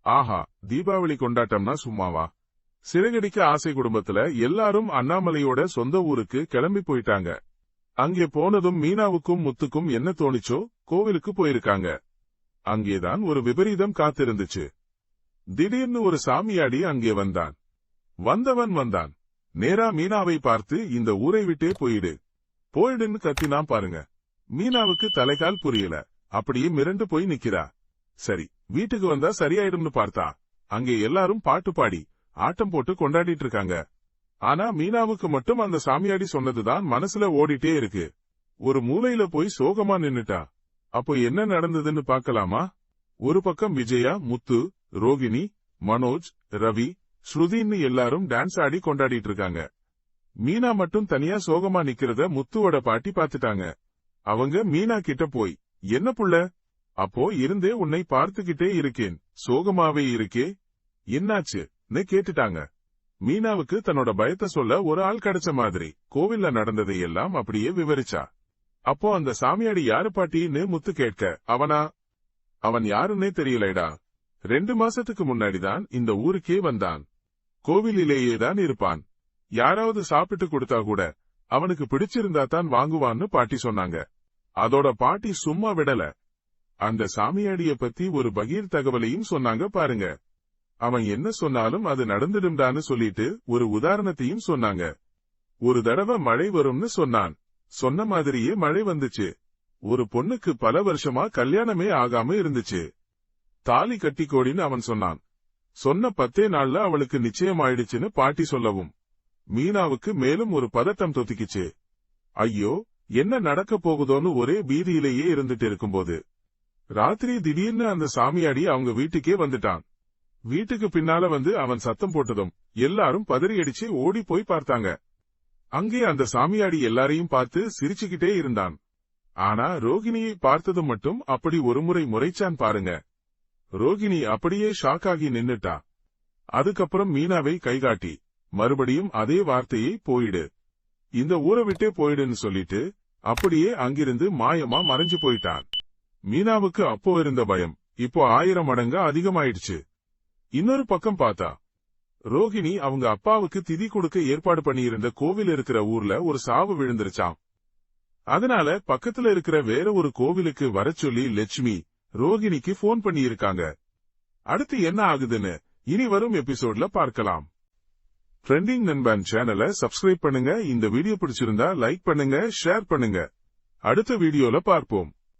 ஆஹா, தீபாவளி கொண்டாட்டம்னா சும்மாவா? சிறகடிக்க ஆசை குடும்பத்துல எல்லாரும் அண்ணாமலையோட சொந்த ஊருக்கு கிளம்பி போயிட்டாங்க. அங்கே போனதும் மீனாவுக்கும் முத்துக்கும் என்ன தோணிச்சோ, கோவிலுக்கு போயிருக்காங்க. அங்கேதான் ஒரு விபரீதம் காத்திருந்துச்சு. திடீர்னு ஒரு சாமியாடி அங்கே வந்தான். வந்தான் நேரா மீனாவை பார்த்து, இந்த ஊரை விட்டே போயிடுன்னு கத்தினான் பாருங்க. மீனாவுக்கு தலைகால் புரியல. அப்படியே மிரண்டு போய் நிக்கிறா. சரி, வீட்டுக்கு வந்தா சரியாயிடும்னு பார்த்தா, அங்கே எல்லாரும் பாட்டு பாடி ஆட்டம் போட்டு கொண்டாடிட்டு இருக்காங்க. ஆனா மீனாவுக்கு மட்டும் அந்த சாமியாடி சொன்னதுதான் மனசுல ஓடிட்டே இருக்கு. ஒரு மூலையில போய் சோகமா நின்னுட்டா. அப்போ என்ன நடந்ததுன்னு பார்க்கலாமா? ஒரு பக்கம் விஜயா, முத்து, ரோகிணி, மனோஜ், ரவி, ஸ்ருதின்னு எல்லாரும் டான்ஸ் ஆடி கொண்டாடிட்டு இருக்காங்க. மீனா மட்டும் தனியா சோகமா நிக்கிறத முத்துவோட பாட்டி பாத்துட்டாங்க. அவங்க மீனா கிட்ட போய், என்ன புள்ள, அப்போ இருந்தே உன்னை பார்த்துக்கிட்டே இருக்கேன், சோகமாவே இருக்கே, என்னாச்சுன்னு கேட்டுட்டாங்க. மீனாவுக்கு தன்னோட பயத்தை சொல்ல ஒரு ஆள் கிடைச்ச மாதிரி கோவில்ல நடந்ததை எல்லாம் அப்படியே விவரிச்சா. அப்போ அந்த சாமியாடி யாரு பாட்டின்னு முத்து கேட்க, அவன் யாருன்னே தெரியலடா. 2 மாசத்துக்கு முன்னாடிதான் இந்த ஊருக்கே வந்தான். கோவிலிலேயேதான் இருப்பான். யாராவது சாப்பிட்டு கொடுத்தா கூட அவனுக்கு பிடிச்சிருந்தா தான் வாங்குவான்னு பாட்டி சொன்னாங்க. அதோட பாட்டி சும்மா விடல. அந்த சாமியாடிய பத்தி ஒரு பகீர் தகவலையும் சொன்னாங்க பாருங்க. அவன் என்ன சொன்னாலும் அது நடந்துடும்டான்னு சொல்லிட்டு ஒரு உதாரணத்தையும் சொன்னாங்க. ஒரு தடவை மழை வரும்னு சொன்னான். சொன்ன மாதிரியே மழை வந்துச்சு. ஒரு பொண்ணுக்கு பல வருஷமா கல்யாணமே ஆகாம இருந்துச்சு. தாலி கட்டிக்கோடின்னு அவன் சொன்னான். சொன்ன 10 நாள்ல அவளுக்கு நிச்சயம் ஆயிடுச்சுன்னு பாட்டி சொல்லவும் மீனாவுக்கு மேலும் ஒரு பதட்டம் தொத்திக்குச்சு. ஐயோ, என்ன நடக்க போகுதோன்னு ஒரே பீதியிலேயே இருந்துட்டு இருக்கும்போது ராத்திரி திடீர்னு அந்த சாமியாடி அவங்க வீட்டுக்கே வந்துட்டான். வீட்டுக்கு பின்னால வந்து அவன் சத்தம் போட்டதும் எல்லாரும் பதறியடிச்சு ஓடி போய் பார்த்தாங்க. அங்கே அந்த சாமியாடி எல்லாரையும் பார்த்து சிரிச்சுக்கிட்டே இருந்தான். ஆனா ரோகிணியை பார்த்ததும் மட்டும் அப்படி ஒருமுறை முறைச்சான் பாருங்க. ரோகிணி அப்படியே ஷாக்காகி நின்னுட்டா. அதுக்கப்புறம் மீனாவை கைகாட்டி மறுபடியும் அதே வார்த்தையை, போயிடு, இந்த ஊரை விட்டே போயிடுன்னு சொல்லிட்டு அப்படியே அங்கிருந்து மாயமா மறைஞ்சு போயிட்டான். மீனாவுக்கு அப்போ இருந்த பயம் இப்போ 1000 மடங்கா அதிகமாயிடுச்சு. இன்னொரு பக்கம் பார்த்தா ரோகிணி அவங்க அப்பாவுக்கு திதி கொடுக்க ஏற்பாடு பண்ணியிருந்த கோவில் இருக்கிற ஊர்ல ஒரு சாவு விழுந்துருச்சாம். அதனால பக்கத்துல இருக்கிற வேற ஒரு கோவிலுக்கு வரச் சொல்லி லட்சுமி ரோகிணிக்கு போன் பண்ணியிருக்காங்க. அடுத்து என்ன ஆகுதுன்னு இனி வரும் எபிசோட்ல பார்க்கலாம். ட்ரெண்டிங் நண்பன் சேனலை சப்ஸ்கிரைப் பண்ணுங்க. இந்த வீடியோ பிடிச்சிருந்தா லைக் பண்ணுங்க, ஷேர் பண்ணுங்க. அடுத்த வீடியோல பார்ப்போம்.